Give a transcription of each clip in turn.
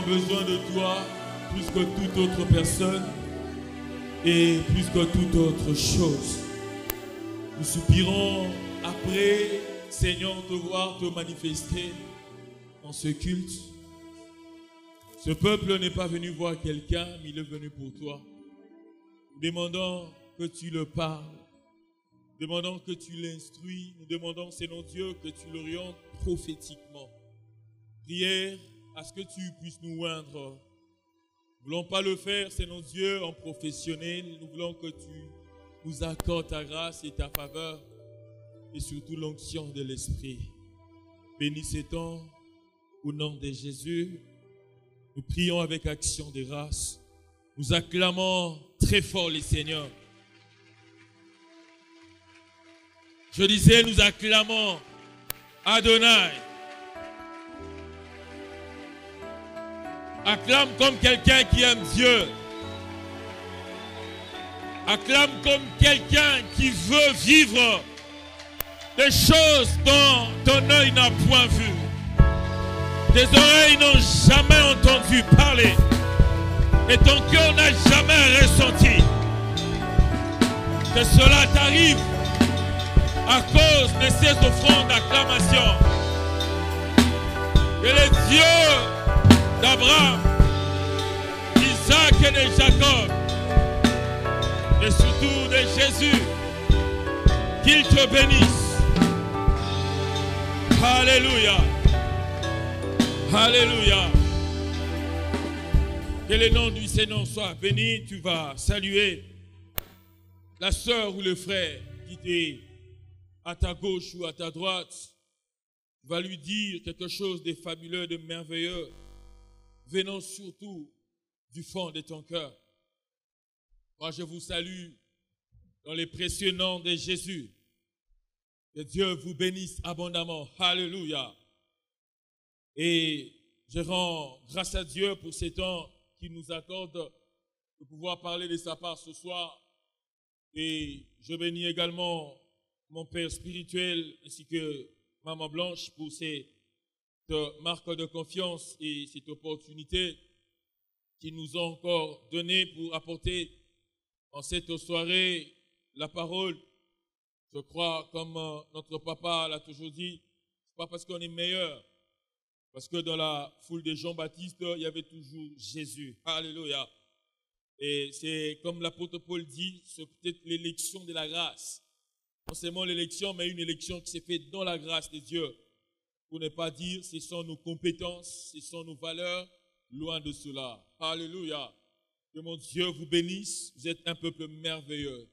besoin de toi plus que toute autre personne et plus que toute autre chose. Nous soupirons après, Seigneur, te voir te manifester dans ce culte. Ce peuple n'est pas venu voir quelqu'un, mais il est venu pour toi. Nous demandons que tu le parles. Nous demandons que tu l'instruis. Nous demandons, Seigneur Dieu, que tu l'orientes prophétiquement. Prière à ce que tu puisses nous oindre. Nous ne voulons pas le faire, Seigneur Dieu, en professionnel. Nous voulons que tu nous accordes ta grâce et ta faveur et surtout l'onction de l'Esprit. Bénis ces temps au nom de Jésus. Nous prions avec action de grâce. Nous acclamons très fort les Seigneurs. Je disais, nous acclamons Adonai. Acclame comme quelqu'un qui aime Dieu. Acclame comme quelqu'un qui veut vivre des choses dont ton œil n'a point vu. Tes oreilles n'ont jamais entendu parler. Et ton cœur n'a jamais ressenti. Que cela t'arrive à cause de ces offrandes d'acclamation. Que les dieux d'Abraham, d'Isaac et de Jacob, et surtout de Jésus, qu'il te bénisse. Alléluia. Alléluia. Que le nom du Seigneur soit béni. Tu vas saluer la sœur ou le frère qui est à ta gauche ou à ta droite. Tu vas lui dire quelque chose de fabuleux, de merveilleux, venant surtout du fond de ton cœur. Moi, je vous salue dans les précieux noms de Jésus. Que Dieu vous bénisse abondamment. Alléluia. Et je rends grâce à Dieu pour ces temps qu'il nous accorde de pouvoir parler de sa part ce soir. Et je bénis également mon Père spirituel ainsi que Maman Blanche pour cette marque de confiance et cette opportunité qu'ils nous ont encore donnée pour apporter en cette soirée la parole. Je crois, comme notre papa l'a toujours dit, c'est pas parce qu'on est meilleur, parce que dans la foule de Jean-Baptiste, il y avait toujours Jésus. Alléluia. Et c'est comme l'apôtre Paul dit, c'est peut-être l'élection de la grâce. Non seulement l'élection, mais une élection qui s'est faite dans la grâce de Dieu. Pour ne pas dire, ce sont nos compétences, ce sont nos valeurs, loin de cela. Alléluia. Que mon Dieu vous bénisse. Vous êtes un peuple merveilleux.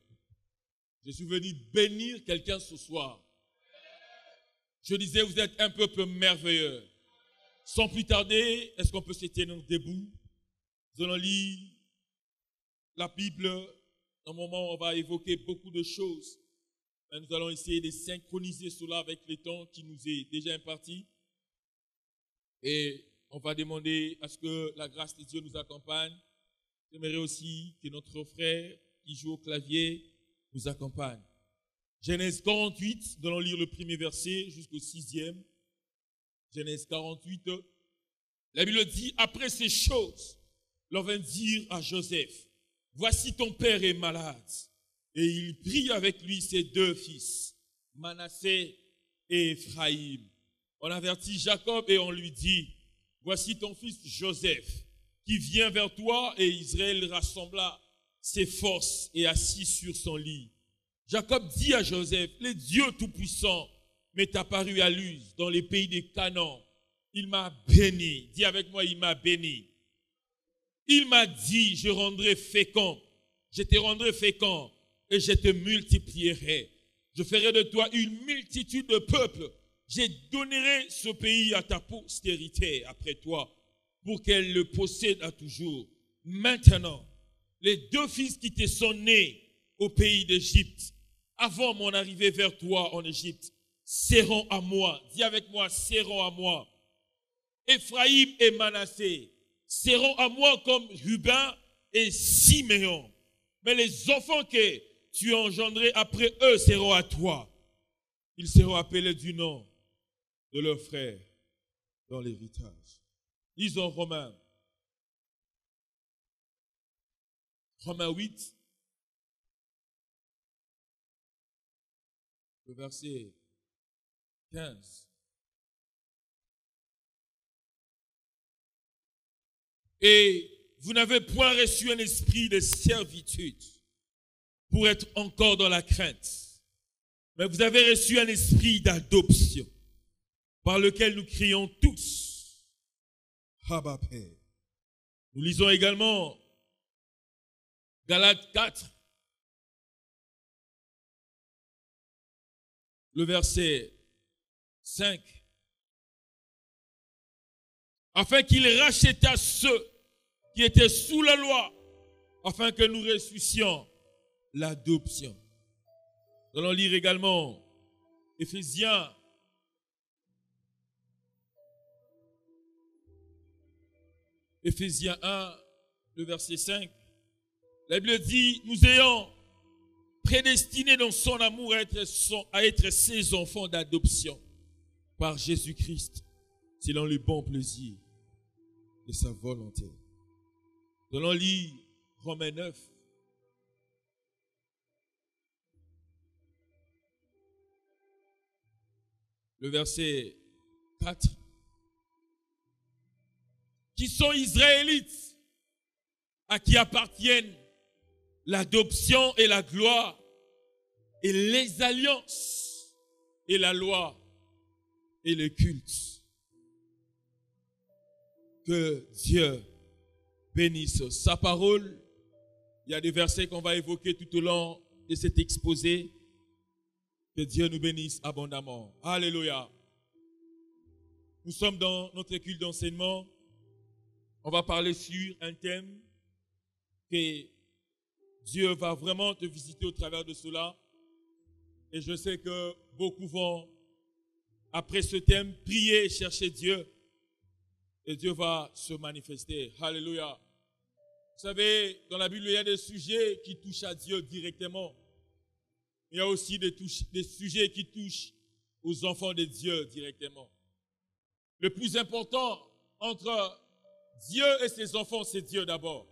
Je suis venu bénir quelqu'un ce soir. Je disais, vous êtes un peuple merveilleux. Sans plus tarder, est-ce qu'on peut se tenir debout? Nous allons lire la Bible. Dans un moment, on va évoquer beaucoup de choses. Mais nous allons essayer de synchroniser cela avec les temps qui nous est déjà imparti. Et on va demander à ce que la grâce de Dieu nous accompagne. J'aimerais aussi que notre frère qui joue au clavier nous accompagne. Genèse 48, nous allons lire le premier verset jusqu'au 6e. Genèse 48, la Bible dit, après ces choses, l'on vint dire à Joseph, voici ton père est malade. Et il prit avec lui ses deux fils, Manassé et Ephraïm. On avertit Jacob et on lui dit, voici ton fils Joseph, qui vient vers toi, et Israël rassembla ses forces et assis sur son lit. Jacob dit à Joseph, le Dieu Tout-Puissant m'est apparu à Luz, dans les pays de Canaan. Il m'a béni. Dis avec moi, il m'a béni. Il m'a dit, je rendrai fécond. Je te rendrai fécond et je te multiplierai. Je ferai de toi une multitude de peuples. Je donnerai ce pays à ta postérité après toi, pour qu'elle le possède à toujours. Maintenant, les deux fils qui te sont nés au pays d'Égypte, avant mon arrivée vers toi en Égypte, seront à moi. Dis avec moi, seront à moi. Ephraïm et Manassé seront à moi comme Ruben et Siméon. Mais les enfants que tu as engendrés après eux seront à toi. Ils seront appelés du nom de leur frère dans l'héritage. Lisons Romains Romains 8, le verset 15. Et vous n'avez point reçu un esprit de servitude pour être encore dans la crainte, mais vous avez reçu un esprit d'adoption par lequel nous crions tous Abba Père. Nous lisons également Galates 4, le verset 5. Afin qu'il racheta ceux qui étaient sous la loi, afin que nous ressuscitions l'adoption. Nous allons lire également Éphésiens 1, le verset 5. La Bible dit, nous ayons prédestinés dans son amour à être ses enfants d'adoption par Jésus-Christ, selon le bon plaisir de sa volonté. Nous allons lire Romains 9. Le verset 4. Qui sont Israélites, à qui appartiennent l'adoption et la gloire, et les alliances, et la loi, et le culte. Que Dieu bénisse sa parole. Il y a des versets qu'on va évoquer tout au long de cet exposé. Que Dieu nous bénisse abondamment. Alléluia. Nous sommes dans notre culte d'enseignement. On va parler sur un thème que Dieu va vraiment te visiter au travers de cela. Et je sais que beaucoup vont, après ce thème, prier et chercher Dieu. Et Dieu va se manifester. Alléluia. Vous savez, dans la Bible, il y a des sujets qui touchent à Dieu directement. Il y a aussi des sujets qui touchent aux enfants de Dieu directement. Le plus important entre Dieu et ses enfants, c'est Dieu d'abord.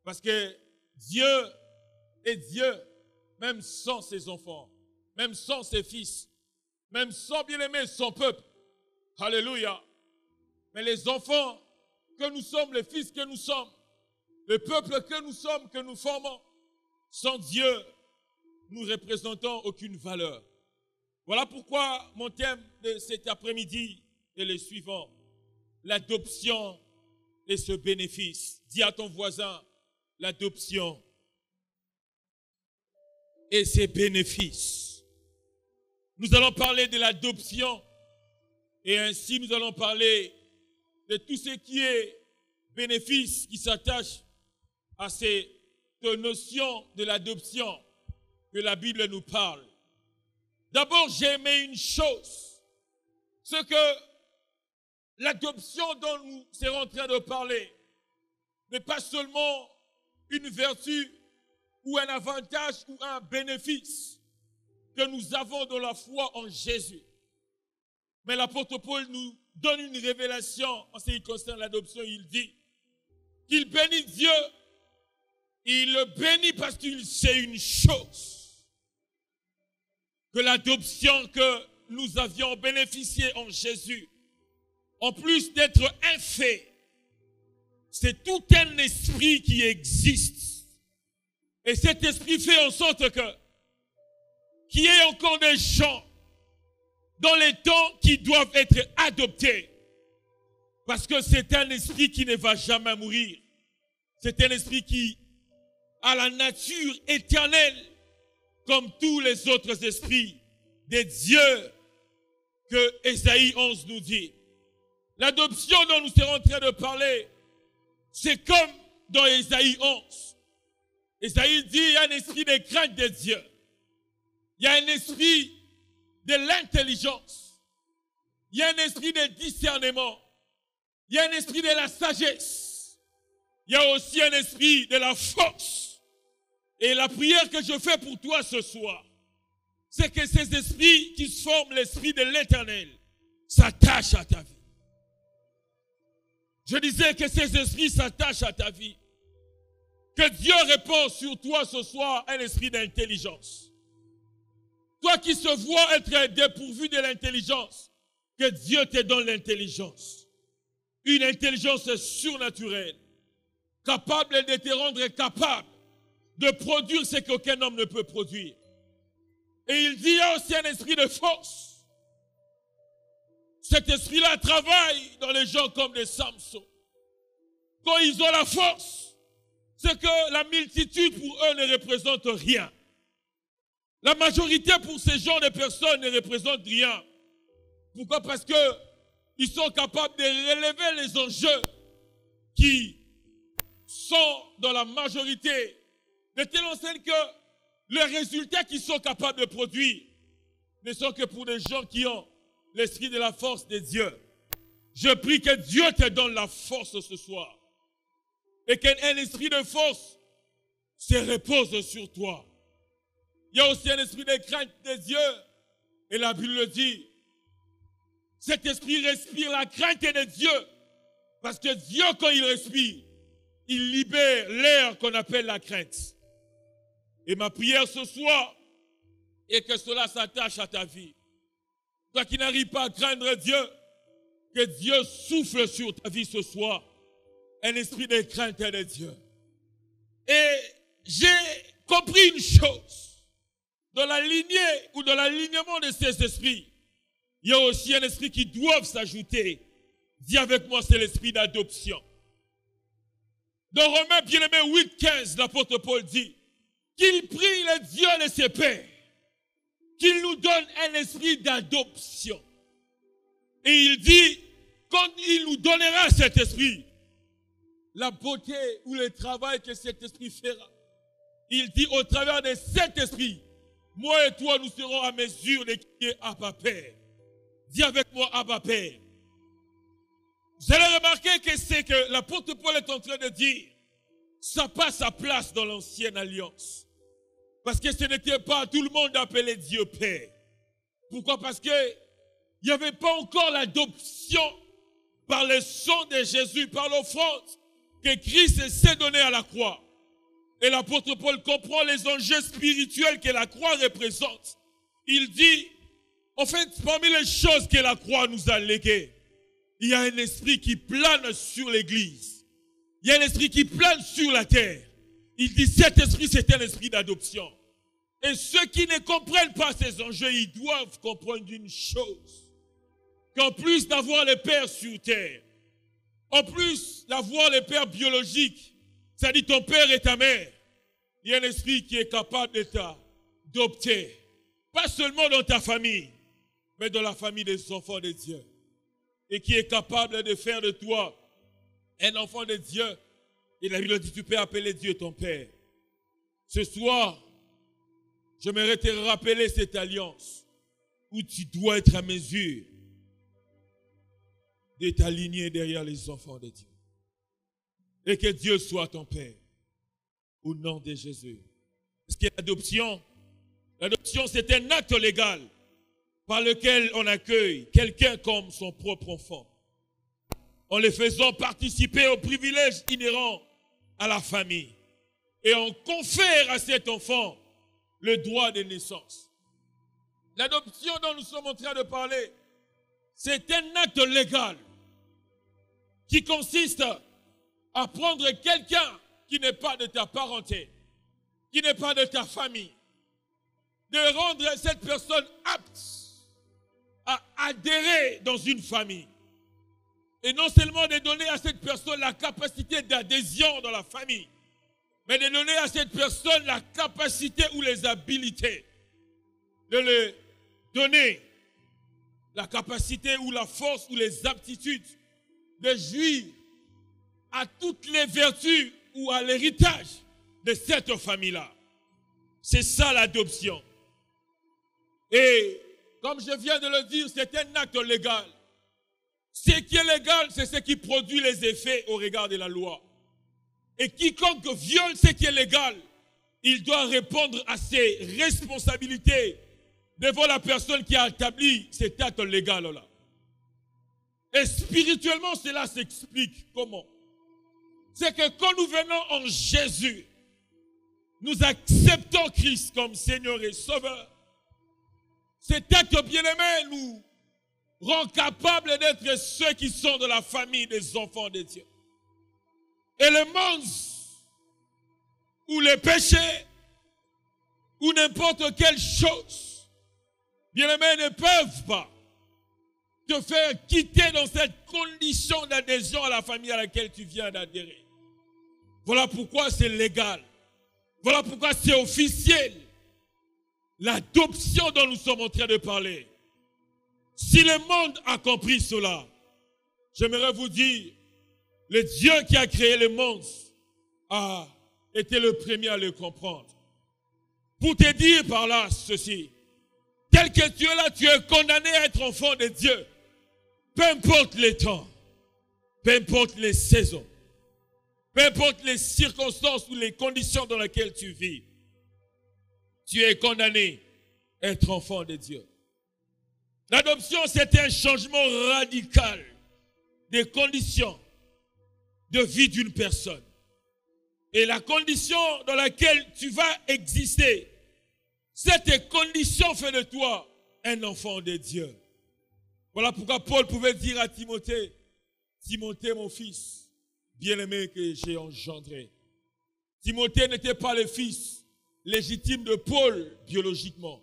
Parce que Dieu est Dieu, même sans ses enfants, même sans ses fils, même sans bien-aimer son peuple. Alléluia. Mais les enfants que nous sommes, les fils que nous sommes, le peuple que nous sommes, que nous formons, sans Dieu, nous ne représentons aucune valeur. Voilà pourquoi mon thème de cet après-midi est le suivant. L'adoption et ce bénéfice. Dis à ton voisin, l'adoption et ses bénéfices. Nous allons parler de l'adoption et ainsi nous allons parler de tout ce qui est bénéfice qui s'attache à cette notion de l'adoption que la Bible nous parle. D'abord, j'ai aimé une chose, ce que l'adoption dont nous serons en train de parler n'est pas seulement une vertu ou un avantage ou un bénéfice que nous avons dans la foi en Jésus. Mais l'apôtre Paul nous donne une révélation en ce qui concerne l'adoption. Il dit qu'il bénit Dieu. Il le bénit parce qu'il sait une chose. Que l'adoption que nous avions bénéficié en Jésus, en plus d'être un fait, c'est tout un esprit qui existe. Et cet esprit fait en sorte qu'il y ait encore des gens dans les temps qui doivent être adoptés. Parce que c'est un esprit qui ne va jamais mourir. C'est un esprit qui a la nature éternelle comme tous les autres esprits de Dieu que Ésaïe 11 nous dit. L'adoption dont nous serons en train de parler, c'est comme dans Ésaïe 11. Ésaïe dit, il y a un esprit de crainte de Dieu. Il y a un esprit de l'intelligence. Il y a un esprit de discernement. Il y a un esprit de la sagesse. Il y a aussi un esprit de la force. Et la prière que je fais pour toi ce soir, c'est que ces esprits qui forment l'esprit de l'Éternel s'attachent à ta vie. Je disais que ces esprits s'attachent à ta vie. Que Dieu répand sur toi ce soir un esprit d'intelligence. Toi qui se vois être dépourvu de l'intelligence, que Dieu te donne l'intelligence. Une intelligence surnaturelle, capable de te rendre capable de produire ce qu'aucun homme ne peut produire. Et il dit, il y a aussi un esprit de force. Cet esprit-là travaille dans les gens comme des Samson. Quand ils ont la force, c'est que la multitude pour eux ne représente rien. La majorité pour ces genres de personnes ne représente rien. Pourquoi? Parce qu'ils sont capables de relever les enjeux qui sont dans la majorité, de telle enseigne que les résultats qu'ils sont capables de produire ne sont que pour des gens qui ont l'esprit de la force de Dieu. Je prie que Dieu te donne la force ce soir et qu'un esprit de force se repose sur toi. Il y a aussi un esprit de crainte de Dieu et la Bible le dit. Cet esprit respire la crainte de Dieu parce que Dieu, quand il respire, il libère l'air qu'on appelle la crainte. Et ma prière ce soir est que cela s'attache à ta vie. Toi qui n'arrives pas à craindre Dieu, que Dieu souffle sur ta vie ce soir un esprit de crainte de Dieu. Et j'ai compris une chose. Dans la lignée ou dans l'alignement de ces esprits, il y a aussi un esprit qui doit s'ajouter. Dis avec moi, c'est l'esprit d'adoption. Dans Romains bien-aimé 8:15, l'apôtre Paul dit qu'il prie le Dieu de ses pères, qu'il nous donne un esprit d'adoption. Et il dit, quand il nous donnera cet esprit, la beauté ou le travail que cet esprit fera, il dit au travers de cet esprit, moi et toi, nous serons à mesure de crier Abba Père. Dis avec moi Abba Père. Vous allez remarquer que c'est que l'apôtre Paul est en train de dire, ça n'a pas sa place dans l'ancienne alliance. Parce que ce n'était pas tout le monde appelé Dieu Père. Pourquoi? Parce qu'il n'y avait pas encore l'adoption par le sang de Jésus, par l'offrande que Christ s'est donné à la croix. Et l'apôtre Paul comprend les enjeux spirituels que la croix représente. Il dit, en fait, parmi les choses que la croix nous a léguées, il y a un esprit qui plane sur l'église. Il y a un esprit qui plane sur la terre. Il dit, cet esprit, c'est un esprit d'adoption. Et ceux qui ne comprennent pas ces enjeux, ils doivent comprendre une chose. Qu'en plus d'avoir les pères sur terre, en plus d'avoir les pères biologiques, c'est-à-dire ton père et ta mère, il y a un esprit qui est capable de t'adopter. Pas seulement dans ta famille, mais dans la famille des enfants de Dieu. Et qui est capable de faire de toi un enfant de Dieu. Et la Bible dit, tu peux appeler Dieu ton Père. Ce soir, j'aimerais te rappeler cette alliance où tu dois être à mesure de t'aligner derrière les enfants de Dieu. Et que Dieu soit ton Père. Au nom de Jésus. Parce que l'adoption, c'est un acte légal par lequel on accueille quelqu'un comme son propre enfant. En le faisant participer aux privilèges inhérents à la famille. Et on confère à cet enfant le droit de naissance. L'adoption dont nous sommes en train de parler, c'est un acte légal qui consiste à prendre quelqu'un qui n'est pas de ta parenté, qui n'est pas de ta famille, de rendre cette personne apte à adhérer dans une famille. Et non seulement de donner à cette personne la capacité d'adhésion dans la famille, mais de donner à cette personne la capacité ou les habilités, de lui donner la capacité ou la force ou les aptitudes de jouir à toutes les vertus ou à l'héritage de cette famille-là. C'est ça l'adoption. Et comme je viens de le dire, c'est un acte légal. Ce qui est légal, c'est ce qui produit les effets au regard de la loi. Et quiconque viole ce qui est légal, il doit répondre à ses responsabilités devant la personne qui a établi cet acte légal-là. Et spirituellement, cela s'explique comment? c'est que quand nous venons en Jésus, nous acceptons Christ comme Seigneur et Sauveur. Cet acte bien-aimé nous rend capables d'être ceux qui sont de la famille des enfants de Dieu. Et le monde, ou les péchés, ou n'importe quelle chose, bien-aimés, ne peuvent pas te faire quitter dans cette condition d'adhésion à la famille à laquelle tu viens d'adhérer. Voilà pourquoi c'est légal. Voilà pourquoi c'est officiel. L'adoption dont nous sommes en train de parler. Si le monde a compris cela, j'aimerais vous dire, le Dieu qui a créé le monde a été le premier à le comprendre. Pour te dire par là ceci, tel que tu es là, tu es condamné à être enfant de Dieu. Peu importe les temps, peu importe les saisons, peu importe les circonstances ou les conditions dans lesquelles tu vis, tu es condamné à être enfant de Dieu. L'adoption, c'est un changement radical des conditions de vie d'une personne. Et la condition dans laquelle tu vas exister, cette condition fait de toi un enfant de Dieu. Voilà pourquoi Paul pouvait dire à Timothée, Timothée, mon fils, bien-aimé que j'ai engendré. Timothée n'était pas le fils légitime de Paul biologiquement,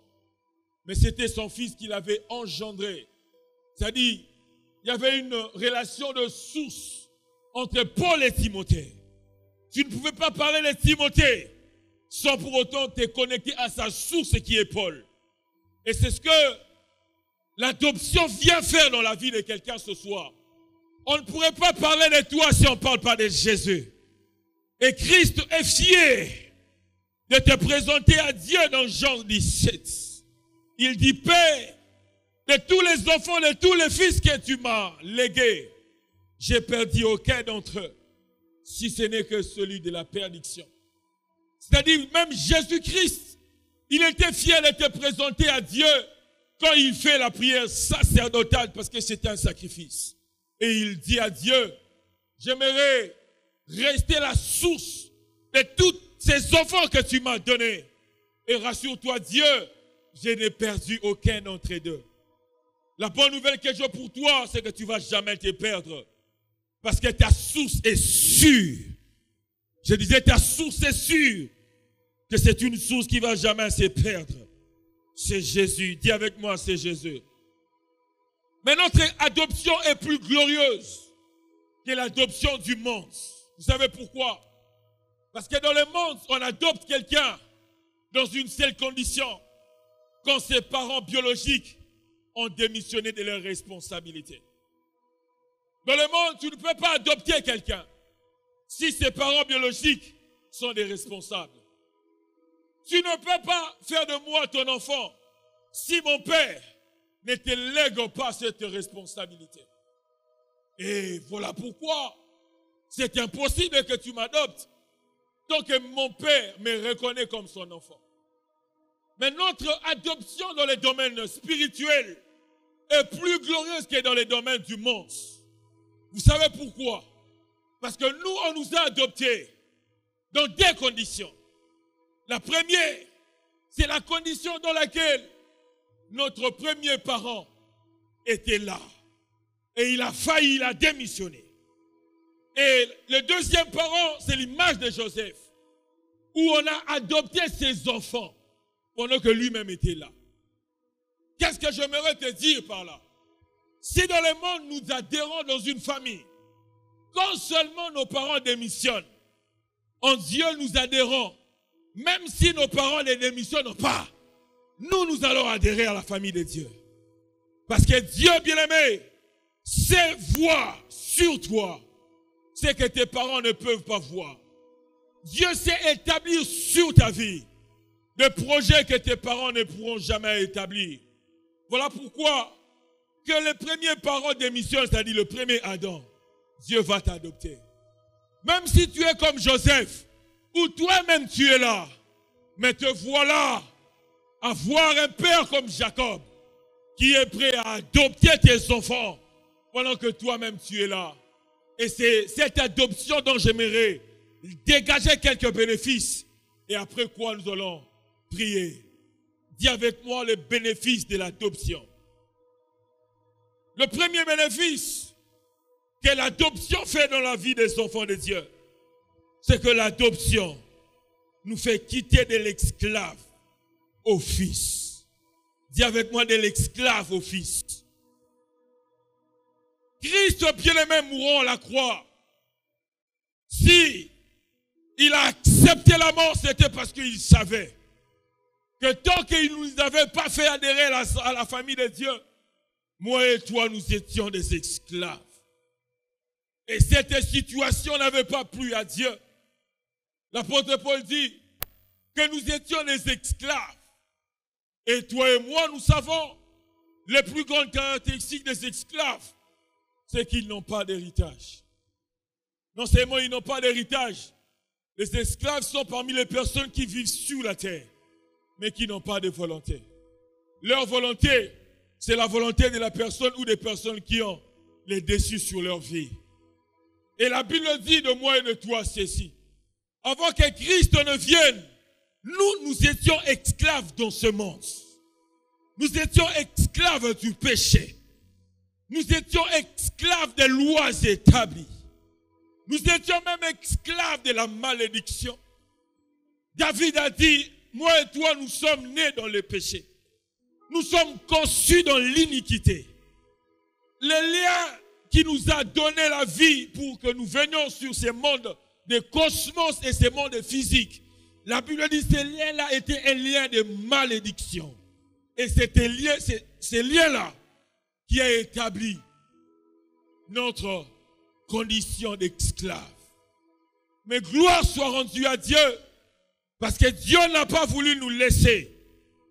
mais c'était son fils qu'il avait engendré. C'est-à-dire, il y avait une relation de source entre Paul et Timothée. Tu ne pouvais pas parler de Timothée sans pour autant te connecter à sa source qui est Paul. Et c'est ce que l'adoption vient faire dans la vie de quelqu'un ce soir. On ne pourrait pas parler de toi si on ne parle pas de Jésus. Et Christ est fier de te présenter à Dieu dans Jean 17. Il dit, Père, de tous les enfants, de tous les fils que tu m'as légués, j'ai perdu aucun d'entre eux, si ce n'est que celui de la perdition. C'est-à-dire, même Jésus-Christ, il était fier de te présenter à Dieu quand il fait la prière sacerdotale, parce que c'est un sacrifice. Et il dit à Dieu, j'aimerais rester la source de tous ces enfants que tu m'as donnés. Et rassure-toi, Dieu, je n'ai perdu aucun d'entre eux. La bonne nouvelle que j'ai pour toi, c'est que tu ne vas jamais te perdre. Parce que ta source est sûre. Je disais, ta source est sûre que c'est une source qui ne va jamais se perdre. C'est Jésus. Dis avec moi, c'est Jésus. Mais notre adoption est plus glorieuse que l'adoption du monde. Vous savez pourquoi? Parce que dans le monde, on adopte quelqu'un dans une seule condition. Quand ses parents biologiques ont démissionné de leurs responsabilités. Dans le monde, tu ne peux pas adopter quelqu'un si ses parents biologiques sont des responsables. Tu ne peux pas faire de moi ton enfant si mon père ne te lègue pas cette responsabilité. Et voilà pourquoi c'est impossible que tu m'adoptes tant que mon père me reconnaît comme son enfant. Mais notre adoption dans les domaines spirituels est plus glorieuse que dans les domaines du monde. Vous savez pourquoi? Parce que nous, on nous a adoptés dans deux conditions. La première, c'est la condition dans laquelle notre premier parent était là. Et il a failli, il a démissionné. Et le deuxième parent, c'est l'image de Joseph, où on a adopté ses enfants pendant que lui-même était là. Qu'est-ce que j'aimerais te dire par là? Si dans le monde nous adhérons dans une famille, quand seulement nos parents démissionnent, en Dieu nous adhérons, même si nos parents ne démissionnent pas, nous allons adhérer à la famille de Dieu. Parce que Dieu, bien-aimé, sait voir sur toi ce que tes parents ne peuvent pas voir. Dieu sait établir sur ta vie des projets que tes parents ne pourront jamais établir. Voilà pourquoi que les premiers parents démissionnent, c'est-à-dire le premier Adam, Dieu va t'adopter. Même si tu es comme Joseph, ou toi-même tu es là, mais te voilà à voir un père comme Jacob, qui est prêt à adopter tes enfants, pendant que toi-même tu es là. Et c'est cette adoption dont j'aimerais dégager quelques bénéfices. Et après quoi nous allons prier. Dis avec moi les bénéfices de l'adoption. Le premier bénéfice que l'adoption fait dans la vie des enfants de Dieu, c'est que l'adoption nous fait quitter de l'esclave au fils. Dis avec moi de l'esclave au fils. Christ bien-aimé mourant à la croix, si il a accepté la mort, c'était parce qu'il savait que tant qu'il ne nous avait pas fait adhérer à la famille de Dieu, moi et toi, nous étions des esclaves. Et cette situation n'avait pas plu à Dieu. L'apôtre Paul dit que nous étions des esclaves. Et toi et moi, nous savons les plus grandes caractéristiques des esclaves, c'est qu'ils n'ont pas d'héritage. Non seulement ils n'ont pas d'héritage, les esclaves sont parmi les personnes qui vivent sur la terre, mais qui n'ont pas de volonté. Leur volonté, c'est la volonté de la personne ou des personnes qui ont les dessus sur leur vie. Et la Bible dit de moi et de toi ceci. Avant que Christ ne vienne, nous étions esclaves dans ce monde. Nous étions esclaves du péché. Nous étions esclaves des lois établies. Nous étions même esclaves de la malédiction. David a dit, moi et toi, nous sommes nés dans le péché. Nous sommes conçus dans l'iniquité. Le lien qui nous a donné la vie pour que nous venions sur ces mondes de cosmos et ces mondes physiques, la Bible dit que ce lien-là était un lien de malédiction. Et c'était ce lien-là qui a établi notre condition d'esclave. Mais gloire soit rendue à Dieu, parce que Dieu n'a pas voulu nous laisser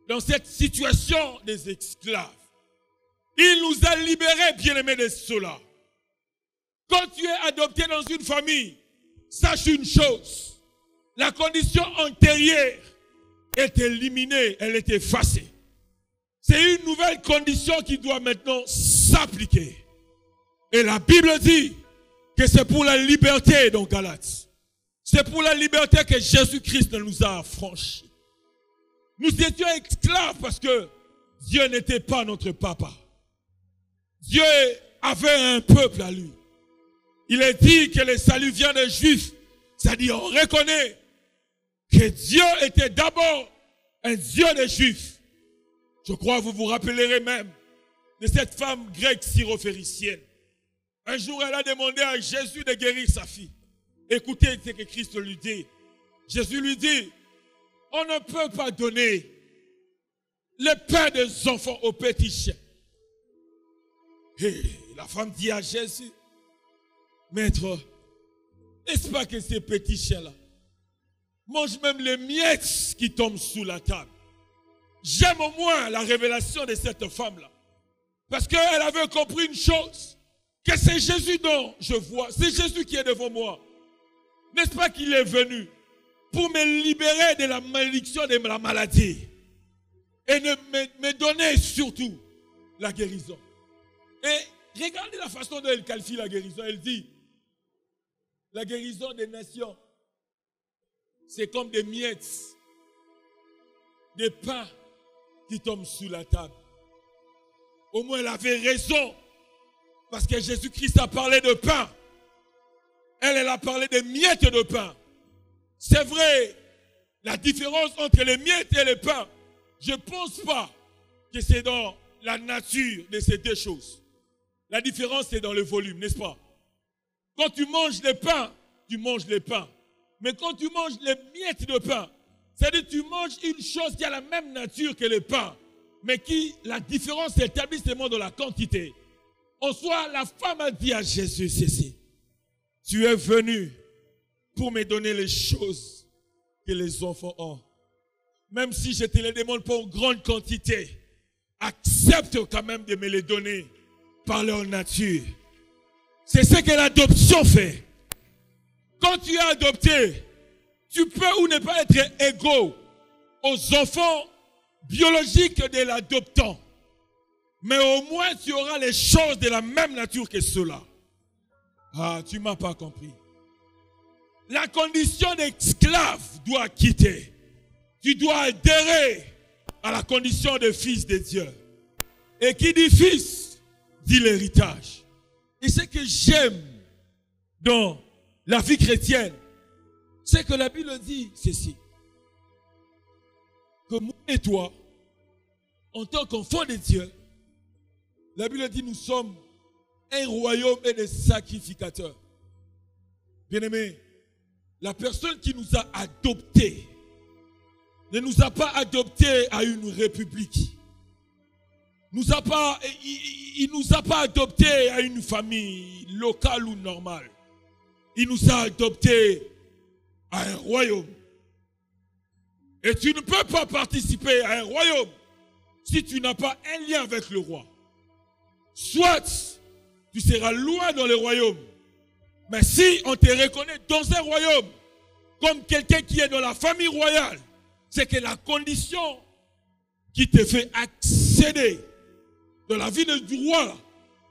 dans cette situation des esclaves. Il nous a libérés, bien-aimés, de cela. Quand tu es adopté dans une famille, sache une chose, la condition antérieure est éliminée, elle est effacée. C'est une nouvelle condition qui doit maintenant s'appliquer. Et la Bible dit que c'est pour la liberté dans Galates. C'est pour la liberté que Jésus-Christ nous a affranchis. Nous étions esclaves parce que Dieu n'était pas notre papa. Dieu avait un peuple à lui. Il est dit que le salut vient des Juifs. C'est-à-dire, on reconnaît que Dieu était d'abord un Dieu des Juifs. Je crois que vous vous rappellerez même de cette femme grecque syrophénicienne. Un jour, elle a demandé à Jésus de guérir sa fille. Écoutez ce que Christ lui dit. Jésus lui dit, on ne peut pas donner le pain des enfants aux petits chiens. Et la femme dit à Jésus, Maître, n'est-ce pas que ces petits chiens-là mangent même les miettes qui tombent sous la table? J'aime au moins la révélation de cette femme-là. Parce qu'elle avait compris une chose, que c'est Jésus dont je vois, c'est Jésus qui est devant moi. N'est-ce pas qu'il est venu pour me libérer de la malédiction de la maladie et me donner surtout la guérison. Et regardez la façon dont elle qualifie la guérison. Elle dit, la guérison des nations, c'est comme des miettes, des pains qui tombent sous la table. Au moins elle avait raison, parce que Jésus-Christ a parlé de pain. Elle a parlé de miettes de pain. C'est vrai, la différence entre les miettes et les pains, je ne pense pas que c'est dans la nature de ces deux choses. La différence, c'est dans le volume, n'est-ce pas? Quand tu manges les pains, tu manges les pains. Mais quand tu manges les miettes de pain, c'est-à-dire que tu manges une chose qui a la même nature que le pain, mais qui, la différence est établie seulement dans la quantité. En soi, la femme a dit à Jésus ceci, tu es venu pour me donner les choses que les enfants ont. Même si je te les demande pas en grande quantité, accepte quand même de me les donner par leur nature. C'est ce que l'adoption fait. Quand tu es adopté, tu peux ou ne pas être égaux aux enfants biologiques de l'adoptant. Mais au moins tu auras les choses de la même nature que ceux-là. Ah, tu ne m'as pas compris. La condition d'esclave doit quitter. Tu dois adhérer à la condition de fils de Dieu. Et qui dit fils, dit l'héritage. Et ce que j'aime dans la vie chrétienne, c'est que la Bible dit ceci. Que moi et toi, en tant qu'enfants de Dieu, la Bible dit nous sommes un royaume et des sacrificateurs. Bien-aimés, la personne qui nous a adoptés ne nous a pas adoptés à une république. Il ne nous a pas adoptés à une famille locale ou normale. Il nous a adoptés à un royaume. Et tu ne peux pas participer à un royaume si tu n'as pas un lien avec le roi. Soit tu seras loin dans le royaume. Mais si on te reconnaît dans un royaume comme quelqu'un qui est dans la famille royale, c'est que la condition qui te fait accéder dans la vie du roi,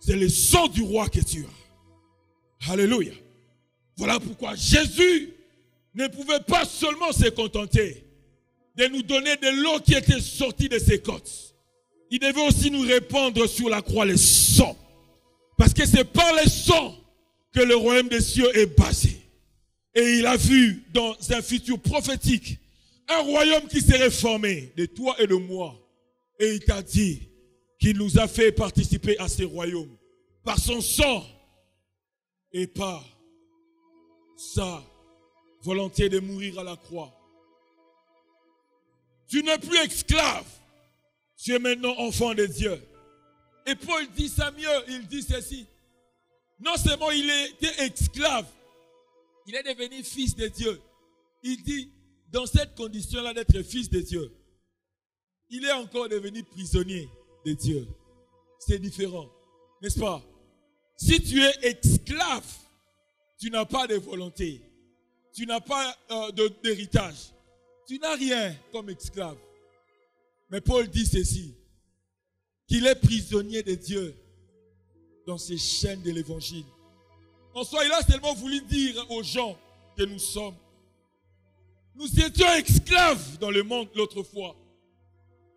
c'est le sang du roi que tu as. Alléluia. Voilà pourquoi Jésus ne pouvait pas seulement se contenter de nous donner de l'eau qui était sortie de ses côtes. Il devait aussi nous répandre sur la croix le sang. Parce que c'est par le sang que le royaume des cieux est basé. Et il a vu dans un futur prophétique un royaume qui serait formé de toi et de moi. Et il t'a dit qu'il nous a fait participer à ce royaume par son sang et par sa volonté de mourir à la croix. Tu n'es plus esclave, tu es maintenant enfant de Dieu. Et Paul dit ça mieux, il dit ceci. Non seulement il était esclave, il est devenu fils de Dieu. Il dit, dans cette condition-là d'être fils de Dieu, il est encore devenu prisonnier de Dieu. C'est différent, n'est-ce pas? Si tu es esclave, tu n'as pas de volonté, tu n'as pas d'héritage, tu n'as rien comme esclave. Mais Paul dit ceci, qu'il est prisonnier de Dieu dans ces chaînes de l'évangile. En soi, il a seulement voulu dire aux gens que nous sommes. Nous étions esclaves dans le monde l'autre fois.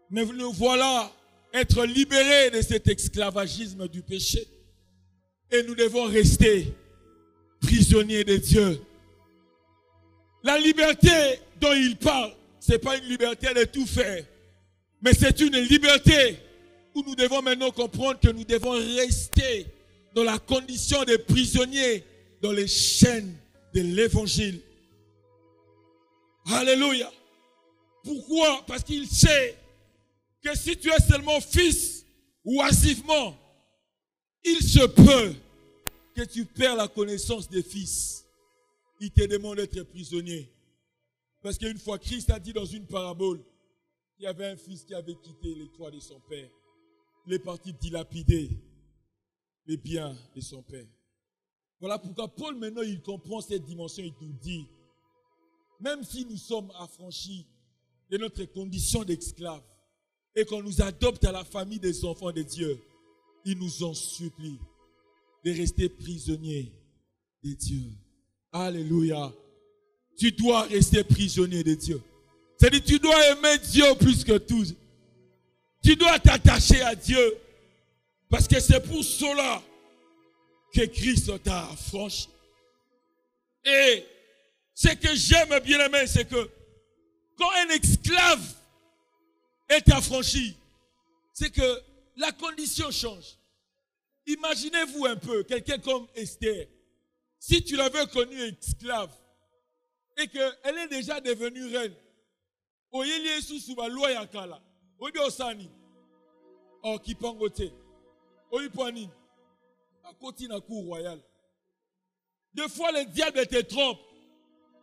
Mais nous voilà être libérés de cet esclavagisme du péché. Et nous devons rester prisonniers de Dieu. La liberté dont il parle, ce n'est pas une liberté de tout faire. Mais c'est une liberté où nous devons maintenant comprendre que nous devons rester dans la condition de prisonniers dans les chaînes de l'évangile. Alléluia. Pourquoi? Parce qu'il sait que si tu es seulement fils oisivement, il se peut que tu perds la connaissance des fils. Il te demande d'être prisonnier. Parce qu'une fois, Christ a dit dans une parabole, il y avait un fils qui avait quitté les toits de son père. Il est parti dilapider les biens de son père. Voilà pourquoi Paul maintenant il comprend cette dimension et nous dit, même si nous sommes affranchis de notre condition d'esclave et qu'on nous adopte à la famille des enfants de Dieu, il nous en supplie de rester prisonniers de Dieu. Alléluia. Tu dois rester prisonnier de Dieu. C'est-à-dire tu dois aimer Dieu plus que tout. Tu dois t'attacher à Dieu. Parce que c'est pour cela que Christ t'a affranchi. Et ce que j'aime bien aimer, c'est que quand un esclave est affranchi, c'est que la condition change. Imaginez-vous un peu, quelqu'un comme Esther, si tu l'avais connue esclave et qu'elle est déjà devenue reine, deux fois le diable te trompe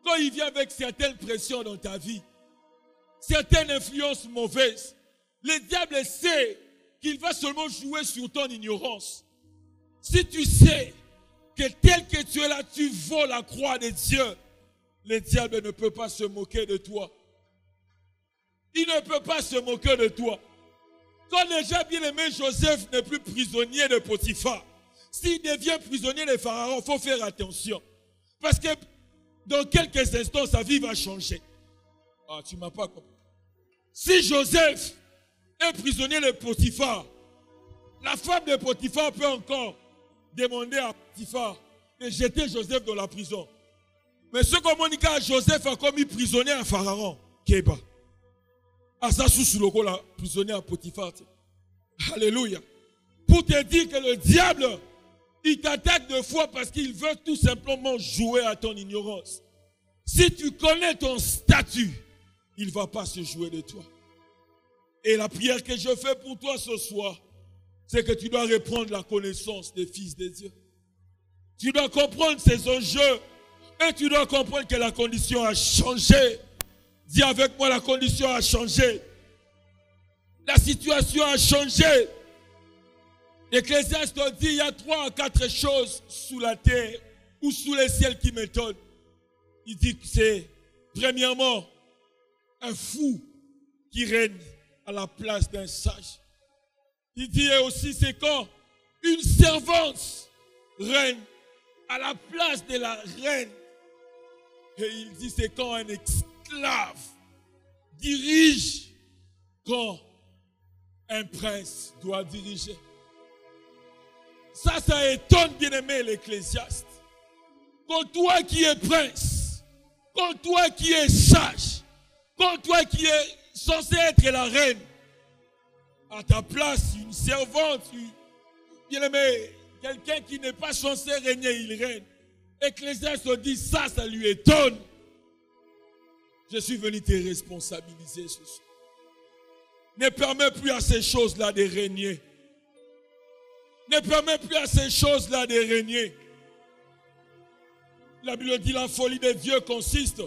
quand il vient avec certaines pressions dans ta vie, certaines influences mauvaises. Le diable sait qu'il va seulement jouer sur ton ignorance. Si tu sais que tel que tu es là, tu vaux la croix de Dieu, le diable ne peut pas se moquer de toi. Il ne peut pas se moquer de toi. Quand déjà bien-aimé Joseph n'est plus prisonnier de Potiphar, S'il devient prisonnier de Pharaon, il faut faire attention. Parce que dans quelques instants, sa vie va changer. Ah, tu ne m'as pas compris. Si Joseph est prisonnier de Potiphar, la femme de Potiphar peut encore demander à Potiphar de jeter Joseph dans la prison. Mais ce qu'on dit à Joseph a commis prisonnier à Pharaon, Kéba. Asasou sous le la prisonnier à Potiphar. Alléluia. Pour te dire que le diable, il t'attaque de fois parce qu'il veut tout simplement jouer à ton ignorance. Si tu connais ton statut, il ne va pas se jouer de toi. Et la prière que je fais pour toi ce soir, c'est que tu dois reprendre la connaissance des fils de Dieu. Tu dois comprendre ces enjeux et tu dois comprendre que la condition a changé. Dis avec moi, la condition a changé. La situation a changé. L'Ecclésiaste dit il y a 3 à 4 choses sous la terre ou sous les ciels qui m'étonnent. Il dit que c'est premièrement un fou qui règne à la place d'un sage. Il dit aussi c'est quand une servante règne à la place de la reine. Et il dit c'est quand un esclave dirige quand un prince doit diriger. Ça étonne bien aimé l'Ecclésiaste. Quand toi qui es prince, quand toi qui es sage, quand toi qui es censé être la reine, à ta place, une servante, bien aimé, quelqu'un qui n'est pas censé régner, il règne. Ecclésiaste dit ça lui étonne. Je suis venu te responsabiliser ce soir. Ne permets plus à ces choses-là de régner. Ne permets plus à ces choses-là de régner. La Bible dit la folie des vieux consiste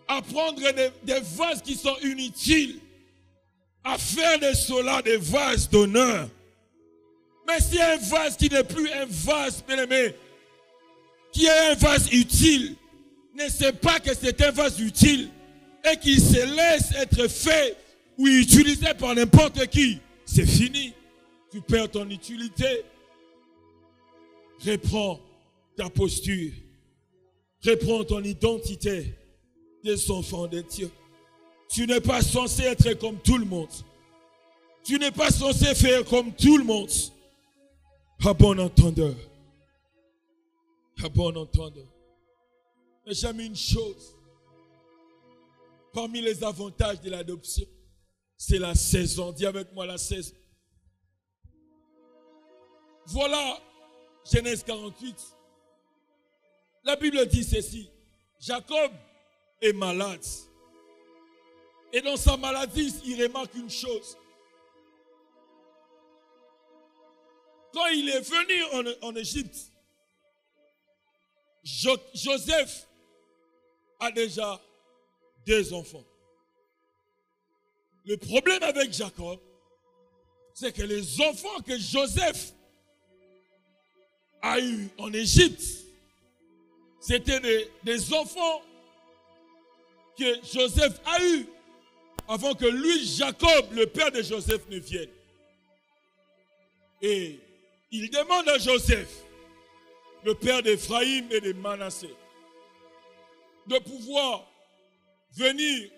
à prendre des vases qui sont inutiles, à faire de cela des vases d'honneur. Mais si un vase qui n'est plus un vase, bien aimé, qui est un vase utile, ne sait pas que c'est un vase utile et qu'il se laisse être fait ou utilisé par n'importe qui, c'est fini. Tu perds ton utilité. Reprends ta posture. Reprends ton identité des enfants de Dieu. Tu n'es pas censé être comme tout le monde. Tu n'es pas censé faire comme tout le monde. À bon entendeur. À bon entendeur. Mais j'aime une chose. Parmi les avantages de l'adoption, c'est la saison. Dis avec moi la saison. Voilà Genèse 48. La Bible dit ceci. Jacob est malade. Et dans sa maladie, il remarque une chose. Quand il est venu en Égypte, Joseph a déjà 2 enfants. Le problème avec Jacob, c'est que les enfants que Joseph a eus en Égypte, c'était des enfants que Joseph a eus avant que lui, Jacob, le père de Joseph, ne vienne. Et il demande à Joseph, le père d'Éphraïm et de Manassé, de pouvoir venir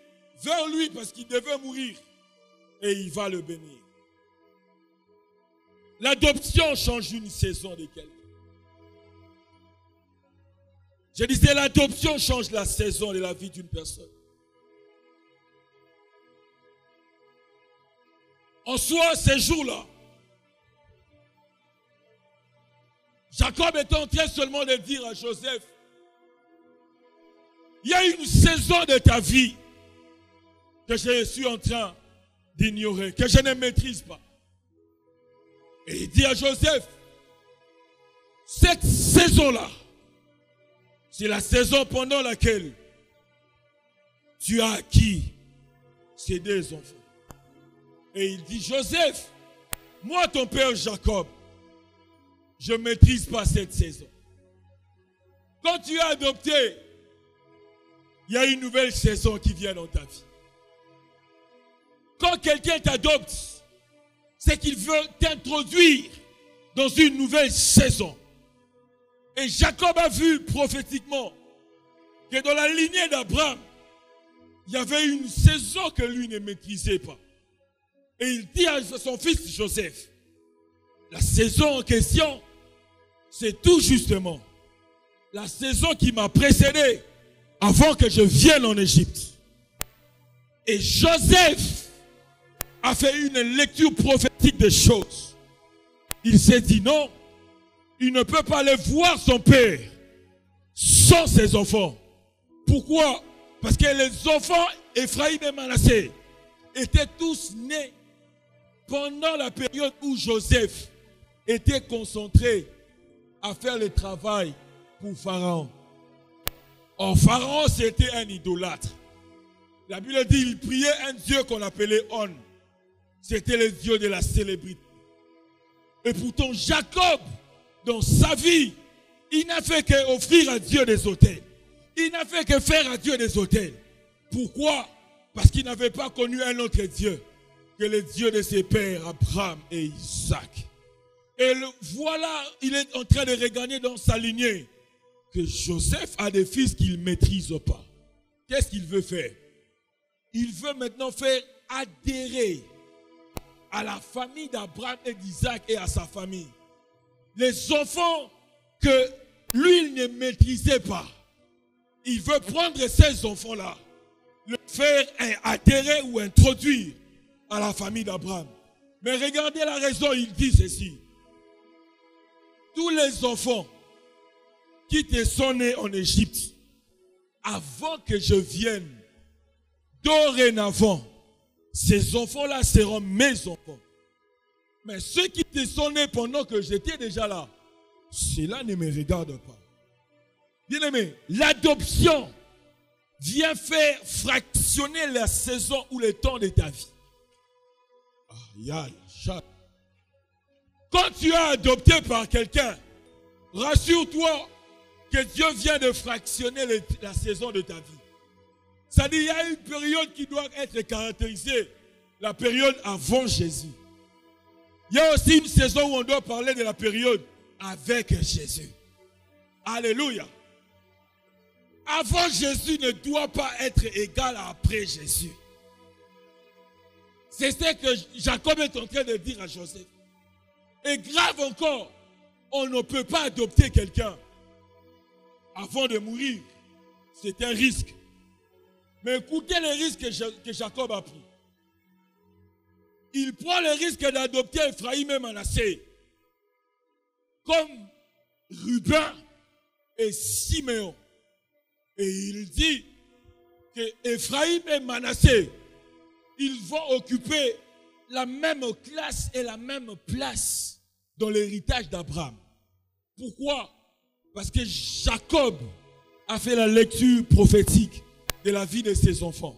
vers lui parce qu'il devait mourir et il va le bénir. L'adoption change une saison de quelqu'un. Je disais, l'adoption change la saison de la vie d'une personne. En soi, ces jours-là, Jacob est en train seulement de dire à Joseph, il y a une saison de ta vie que je suis en train d'ignorer, que je ne maîtrise pas. Et il dit à Joseph, cette saison-là, c'est la saison pendant laquelle tu as acquis ces 2 enfants. Et il dit, Joseph, moi ton père Jacob, je ne maîtrise pas cette saison. Quand tu es adopté, il y a une nouvelle saison qui vient dans ta vie. Quand quelqu'un t'adopte, c'est qu'il veut t'introduire dans une nouvelle saison. Et Jacob a vu prophétiquement que dans la lignée d'Abraham, il y avait une saison que lui ne maîtrisait pas. Et il dit à son fils Joseph, la saison en question, c'est tout justement la saison qui m'a précédé avant que je vienne en Égypte. Et Joseph a fait une lecture prophétique des choses. Il s'est dit non, il ne peut pas aller voir son père sans ses enfants. Pourquoi? Parce que les enfants Ephraïm et Manassé étaient tous nés pendant la période où Joseph était concentré à faire le travail pour Pharaon. Or, Pharaon, c'était un idolâtre. La Bible dit qu'il priait un dieu qu'on appelait On. C'était le dieu de la célébrité. Et pourtant, Jacob, dans sa vie, il n'a fait qu'offrir à Dieu des autels. Il n'a fait que faire à Dieu des autels. Pourquoi? Parce qu'il n'avait pas connu un autre Dieu que le Dieu de ses pères, Abraham et Isaac. Et voilà, il est en train de regagner dans sa lignée que Joseph a des fils qu'il ne maîtrise pas. Qu'est-ce qu'il veut faire? Il veut maintenant faire adhérer à la famille d'Abraham et d'Isaac et à sa famille les enfants que lui, il ne maîtrisait pas. Il veut prendre ces enfants-là, le faire adhérer ou introduire à la famille d'Abraham. Mais regardez la raison, il dit ceci. Tous les enfants qui te sont nés en Égypte, avant que je vienne, dorénavant, ces enfants-là seront mes enfants. Mais ceux qui te sont nés pendant que j'étais déjà là, cela ne me regarde pas. Bien-aimé, l'adoption vient faire fractionner la saison ou le temps de ta vie. Quand tu es adopté par quelqu'un, rassure-toi que Dieu vient de fractionner la saison de ta vie. C'est-à-dire qu'il y a une période qui doit être caractérisée, la période avant Jésus. Il y a aussi une saison où on doit parler de la période avec Jésus. Alléluia. Avant Jésus ne doit pas être égal à après Jésus. C'est ce que Jacob est en train de dire à Joseph. Et grave encore, on ne peut pas adopter quelqu'un avant de mourir. C'est un risque. Mais écoutez le risque que Jacob a pris. Il prend le risque d'adopter Ephraïm et Manassé comme Ruben et Siméon. Et il dit que Ephraïm et Manassé, ils vont occuper la même classe et la même place dans l'héritage d'Abraham. Pourquoi? Parce que Jacob a fait la lecture prophétique de la vie de ses enfants.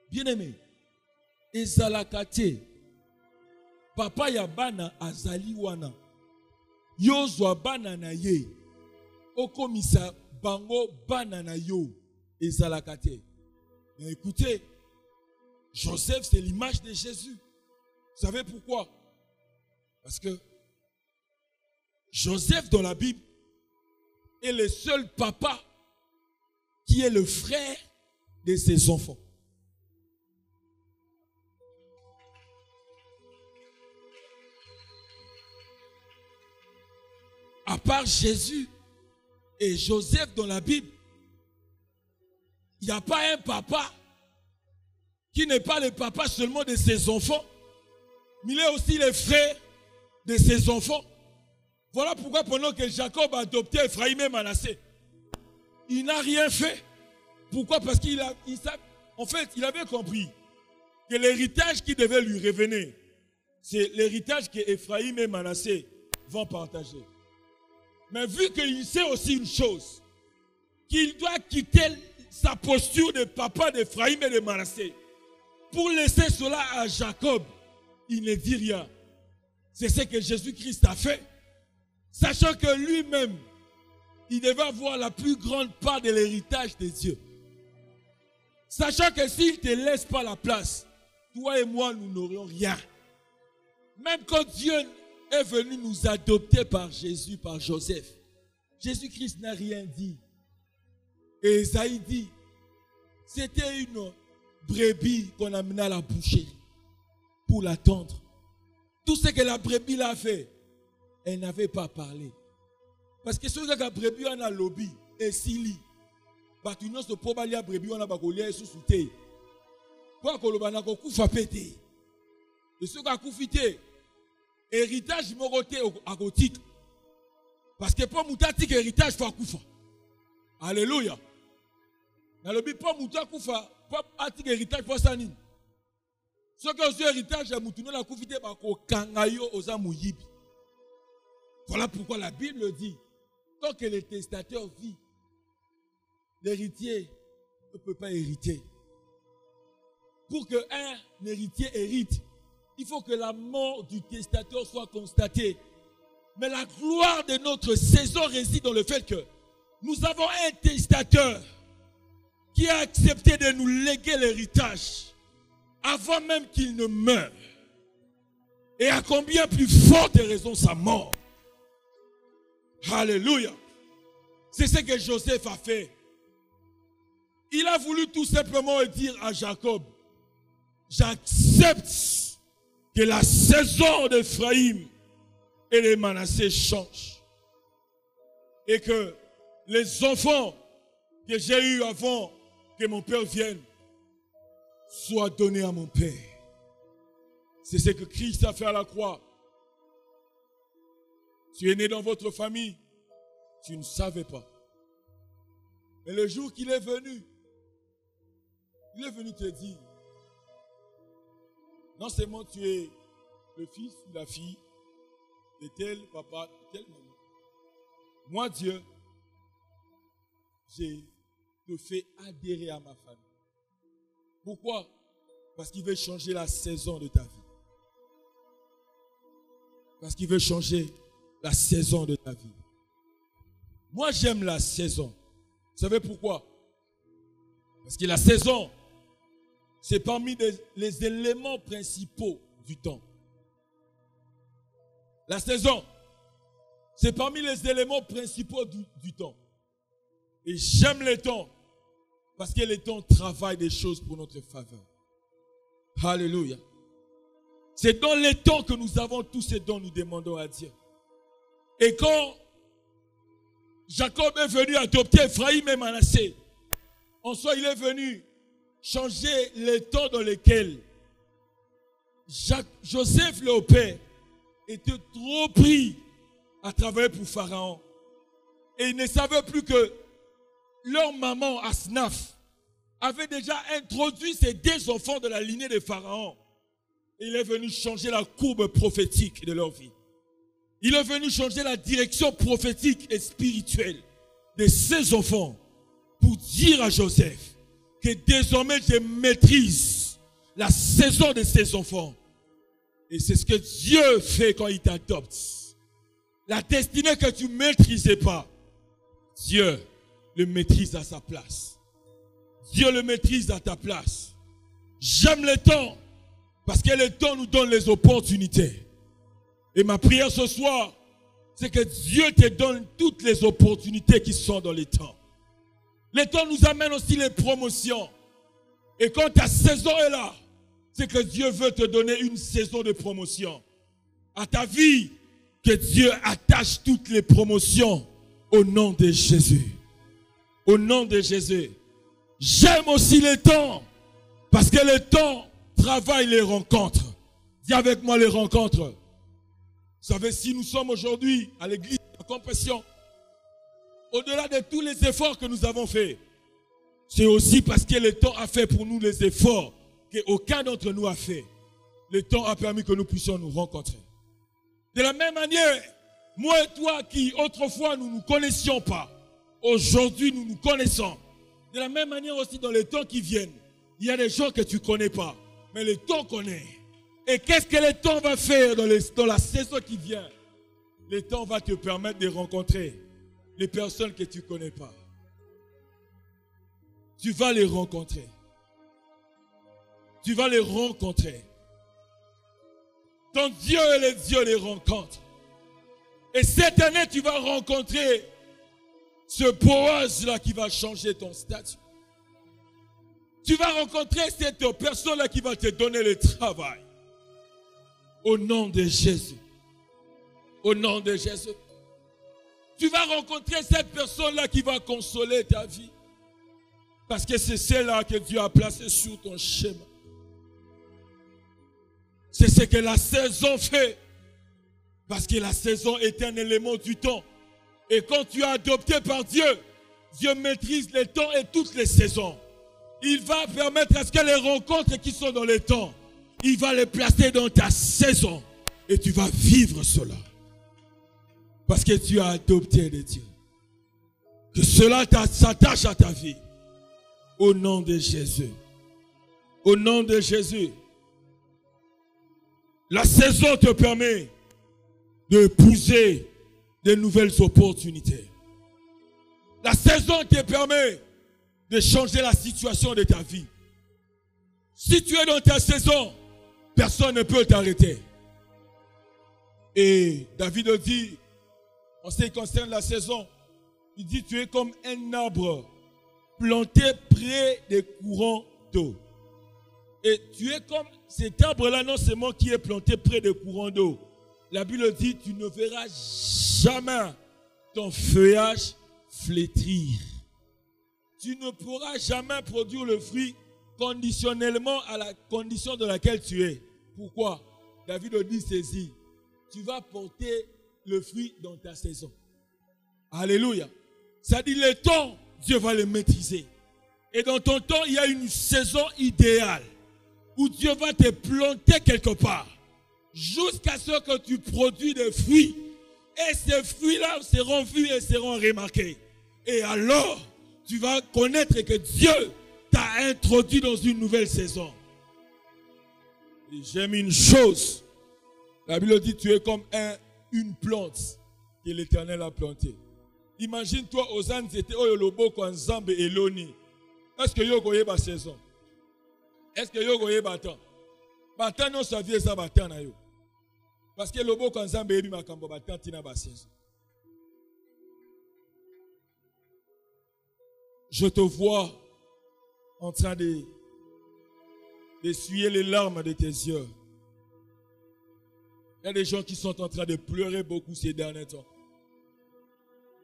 Bien-aimé, ezalakate, papa ya bana azali wana, yozwa bana na ye, okomisa bango bana na yo, ezalakate. Mais écoutez, Joseph, c'est l'image de Jésus. Vous savez pourquoi? Parce que Joseph dans la Bible est le seul papa qui est le frère de ses enfants. À part Jésus et Joseph dans la Bible, il n'y a pas un papa qui n'est pas le papa seulement de ses enfants, mais il est aussi le frère de ses enfants. Voilà pourquoi pendant que Jacob a adopté Ephraïm et Manassé, il n'a rien fait. Pourquoi? Parce qu'il avait compris que l'héritage qui devait lui revenir, c'est l'héritage que Ephraïm et Manassé vont partager. Mais vu qu'il sait aussi une chose, qu'il doit quitter sa posture de papa d'Ephraïm et de Manassé pour laisser cela à Jacob, il ne dit rien. C'est ce que Jésus-Christ a fait, sachant que lui-même, il devait avoir la plus grande part de l'héritage de Dieu. Sachant que s'il ne te laisse pas la place, toi et moi, nous n'aurions rien. Même quand Dieu est venu nous adopter par Jésus, par Joseph, Jésus-Christ n'a rien dit. Et Esaïe dit, c'était une brebis qu'on amenait à la boucherie pour l'attendre. Tout ce que la brebis l'a fait, elle n'avait pas parlé. Parce que ce que la brebis en a lobby, et s'il tu n'as pas la brebis on a bakolé sous-souté. Pour que le banako koufa pété. Et ce qu'a koufité, héritage moroté à gotique. Parce que pour moutatik héritage faut koufa. Alléluia. Dans le but pour mouta koufa, pour atik héritage pour sanine. Ce que ce héritage a moutouné la koufité bako kangayo aux amouyibi. Voilà pourquoi la Bible dit, tant que le testateur vit, l'héritier ne peut pas hériter. Pour qu'un héritier hérite, il faut que la mort du testateur soit constatée. Mais la gloire de notre saison réside dans le fait que nous avons un testateur qui a accepté de nous léguer l'héritage avant même qu'il ne meure. Et à combien plus forte raison sa mort. Alléluia. C'est ce que Joseph a fait. Il a voulu tout simplement dire à Jacob, j'accepte que la saison d'Ephraïm et les Manassés changent. Et que les enfants que j'ai eus avant que mon père vienne soient donnés à mon père. C'est ce que Christ a fait à la croix. Tu es né dans votre famille, tu ne savais pas. Mais le jour qu'il est venu te dire, non seulement tu es le fils ou la fille de tel papa, de tel maman. Moi, Dieu, je te fais adhérer à ma famille. Pourquoi? Parce qu'il veut changer la saison de ta vie. Parce qu'il veut changer la saison de ta vie. Moi, j'aime la saison. Vous savez pourquoi? Parce que la saison, c'est parmi les éléments principaux du temps. La saison, c'est parmi les éléments principaux du temps. Et j'aime le temps, parce que le temps travaille des choses pour notre faveur. Alléluia. C'est dans le temps que nous avons tout ce dont nous demandons à Dieu. Et quand Jacob est venu adopter Ephraïm et Manassé, en soi, il est venu changer les temps dans lesquels Joseph, le père, était trop pris à travailler pour Pharaon. Et il ne savait plus que leur maman, Asnaf, avait déjà introduit ces deux enfants de la lignée de Pharaon. Et il est venu changer la courbe prophétique de leur vie. Il est venu changer la direction prophétique et spirituelle de ses enfants pour dire à Joseph que désormais je maîtrise la saison de ses enfants. Et c'est ce que Dieu fait quand il t'adopte. La destinée que tu ne maîtrisais pas, Dieu le maîtrise à sa place. Dieu le maîtrise à ta place. J'aime le temps parce que le temps nous donne les opportunités. Et ma prière ce soir, c'est que Dieu te donne toutes les opportunités qui sont dans les temps. Le temps nous amène aussi les promotions. Et quand ta saison est là, c'est que Dieu veut te donner une saison de promotion. À ta vie, que Dieu attache toutes les promotions au nom de Jésus. Au nom de Jésus. J'aime aussi le temps, parce que le temps travaille les rencontres. Dis avec moi les rencontres. Vous savez, si nous sommes aujourd'hui à l'église de la Compassion, au-delà de tous les efforts que nous avons faits, c'est aussi parce que le temps a fait pour nous les efforts qu'aucun d'entre nous a fait. Le temps a permis que nous puissions nous rencontrer. De la même manière, moi et toi qui autrefois nous ne nous connaissions pas, aujourd'hui nous nous connaissons. De la même manière aussi dans les temps qui viennent, il y a des gens que tu ne connais pas, mais le temps connaît. Et qu'est-ce que le temps va faire dans la saison qui vient? Le temps va te permettre de rencontrer les personnes que tu ne connais pas. Tu vas les rencontrer. Tu vas les rencontrer. Ton Dieu est le Dieu des rencontres. Et cette année, tu vas rencontrer ce Boaz-là qui va changer ton statut. Tu vas rencontrer cette personne-là qui va te donner le travail. Au nom de Jésus. Au nom de Jésus. Tu vas rencontrer cette personne-là qui va consoler ta vie. Parce que c'est celle-là que Dieu a placée sur ton chemin. C'est ce que la saison fait. Parce que la saison est un élément du temps. Et quand tu es adopté par Dieu, Dieu maîtrise les temps et toutes les saisons. Il va permettre à ce que les rencontres qui sont dans les temps, il va les placer dans ta saison. Et tu vas vivre cela. Parce que tu as adopté de Dieu. Que cela s'attache à ta vie. Au nom de Jésus. Au nom de Jésus. La saison te permet d'épouser de nouvelles opportunités. La saison te permet de changer la situation de ta vie. Si tu es dans ta saison, personne ne peut t'arrêter. Et David dit, en ce qui concerne la saison, il dit, tu es comme un arbre planté près des courants d'eau. Et tu es comme cet arbre-là, non seulement qui est planté près des courants d'eau. La Bible dit, tu ne verras jamais ton feuillage flétrir. Tu ne pourras jamais produire le fruit conditionnellement à la condition dans laquelle tu es. Pourquoi? David dit ceci, tu vas porter le fruit dans ta saison. Alléluia. Ça dit le temps, Dieu va le maîtriser. Et dans ton temps, il y a une saison idéale où Dieu va te planter quelque part jusqu'à ce que tu produis des fruits. Et ces fruits-là seront vus et seront remarqués. Et alors, tu vas connaître que Dieu t'a introduit dans une nouvelle saison. Et j'aime une chose. La Bible dit, tu es comme une plante que l'Éternel a plantée. Imagine-toi, aux Andes, c'était Oyolobo, Kwanzambe et Loni. Est-ce que yo goye ba saison? Est-ce que yo goye batan? Batan non sa vie sa batan na yo. Parce que lobo Kwanzambe ebi makambo batan tina ba saison. Je te vois en train d'essuyer les larmes de tes yeux. Il y a des gens qui sont en train de pleurer beaucoup ces derniers temps.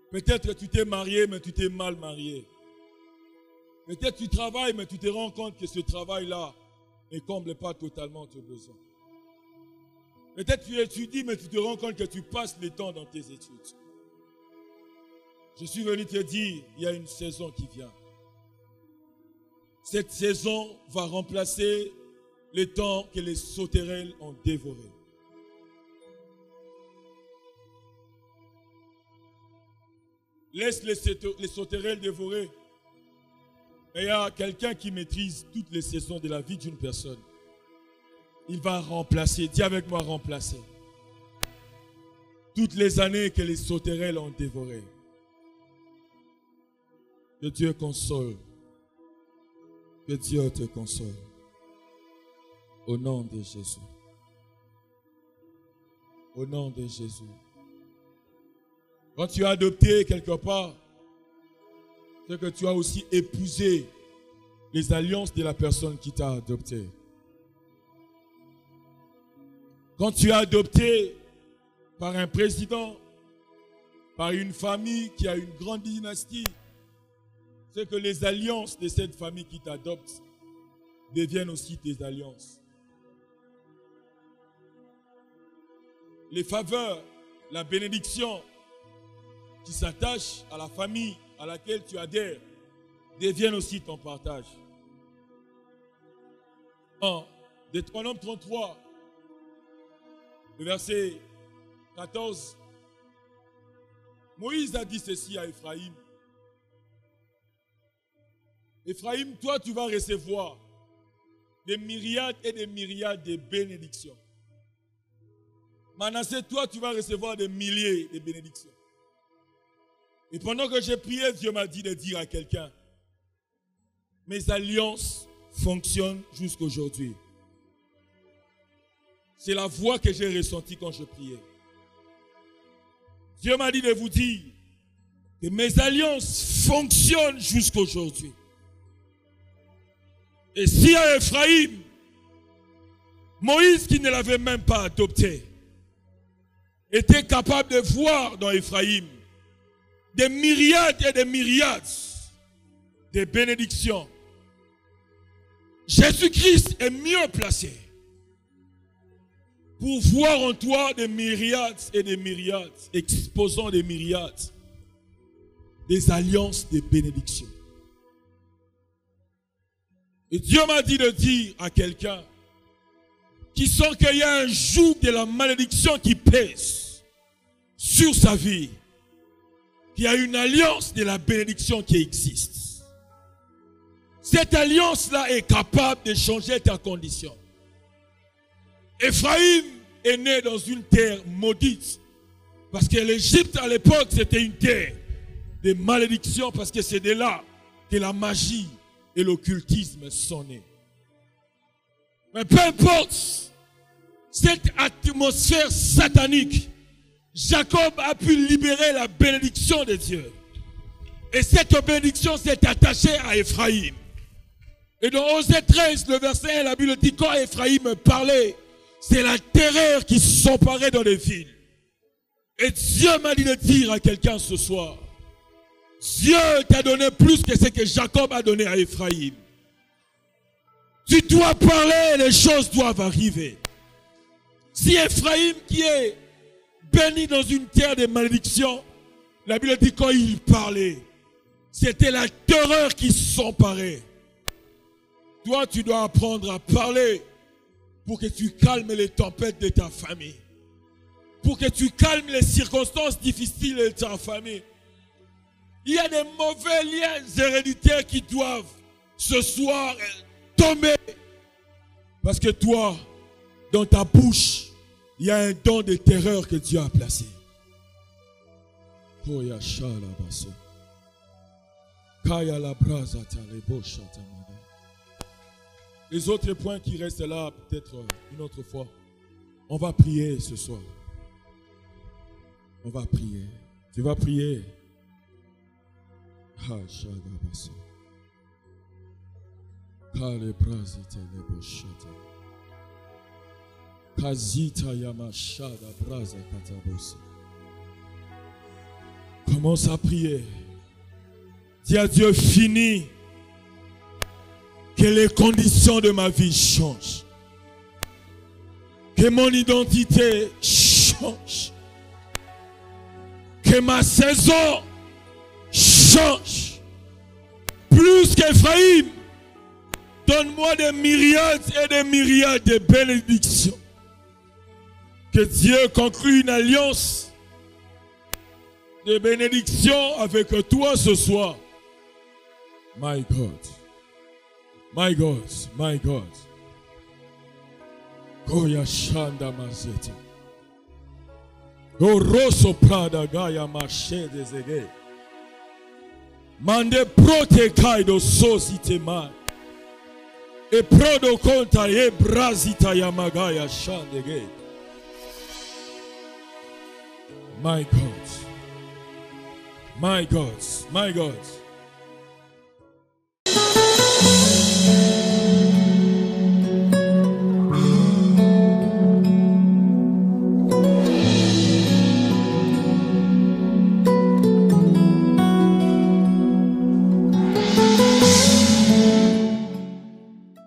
Peut-être que tu t'es marié, mais tu t'es mal marié. Peut-être que tu travailles, mais tu te rends compte que ce travail-là ne comble pas totalement tes besoins. Peut-être que tu étudies, mais tu te rends compte que tu passes le temps dans tes études. Je suis venu te dire, il y a une saison qui vient. Cette saison va remplacer le temps que les sauterelles ont dévoré. Laisse les sauterelles dévorer. Et il y a quelqu'un qui maîtrise toutes les saisons de la vie d'une personne. Il va remplacer, dis avec moi remplacer, toutes les années que les sauterelles ont dévoré. Que Dieu console. Que Dieu te console. Au nom de Jésus. Au nom de Jésus. Quand tu as adopté quelque part, c'est que tu as aussi épousé les alliances de la personne qui t'a adopté. Quand tu as adopté par un président, par une famille qui a une grande dynastie, c'est que les alliances de cette famille qui t'adopte deviennent aussi tes alliances. Les faveurs, la bénédiction qui s'attachent à la famille à laquelle tu adhères deviennent aussi ton partage. En Deutéronome 33, le verset 14, Moïse a dit ceci à Ephraïm. Ephraïm, toi tu vas recevoir des myriades et des myriades de bénédictions. Manassé, toi tu vas recevoir des milliers de bénédictions. Et pendant que j'ai prié, Dieu m'a dit de dire à quelqu'un, mes alliances fonctionnent jusqu'aujourd'hui. C'est la voix que j'ai ressentie quand je priais. Dieu m'a dit de vous dire que mes alliances fonctionnent jusqu'à aujourd'hui. Et si à Ephraïm, Moïse qui ne l'avait même pas adopté, était capable de voir dans Ephraïm des myriades et des myriades de bénédictions, Jésus-Christ est mieux placé pour voir en toi des myriades et des myriades, exposant des myriades, des alliances de bénédictions. Et Dieu m'a dit de dire à quelqu'un qui sent qu'il y a un joug de la malédiction qui pèse sur sa vie, qu'il y a une alliance de la bénédiction qui existe. Cette alliance-là est capable de changer ta condition. Ephraïm est né dans une terre maudite, parce que l'Égypte à l'époque c'était une terre de malédiction, parce que c'est de là que la magie et l'occultisme sont nés. Mais peu importe cette atmosphère satanique, Jacob a pu libérer la bénédiction de Dieu. Et cette bénédiction s'est attachée à Ephraïm. Et dans Osée 13, le verset 1, la Bible dit, quand Ephraïm parlait, c'est la terreur qui s'emparait dans les villes. Et Dieu m'a dit de dire à quelqu'un ce soir, Dieu t'a donné plus que ce que Jacob a donné à Ephraïm. Tu dois parler, les choses doivent arriver. Si Ephraïm qui est béni dans une terre de malédiction, la Bible dit quand il parlait, c'était la terreur qui s'emparait. Toi, tu dois apprendre à parler pour que tu calmes les tempêtes de ta famille. Pour que tu calmes les circonstances difficiles de ta famille. Il y a des mauvais liens héréditaires qui doivent ce soir tomber. Parce que toi, dans ta bouche, il y a un don de terreur que Dieu a placé. Les autres points qui restent là, peut-être une autre fois. On va prier ce soir. On va prier. Tu vas prier. Commence à prier. Dis à Dieu, fini. Que les conditions de ma vie changent. Que mon identité change. Que ma saison change. Plus qu'Ephraïm, donne-moi des myriades et des myriades de bénédictions. Que Dieu conclue une alliance de bénédiction avec toi ce soir. My God. My God, my God. Goya Shanda Mazete. Oroso Prada Gaya Mache de Zege. Mande prote kaido sosite man. E prodo conta e brazita yamagaya shandege. My God. My God. My God.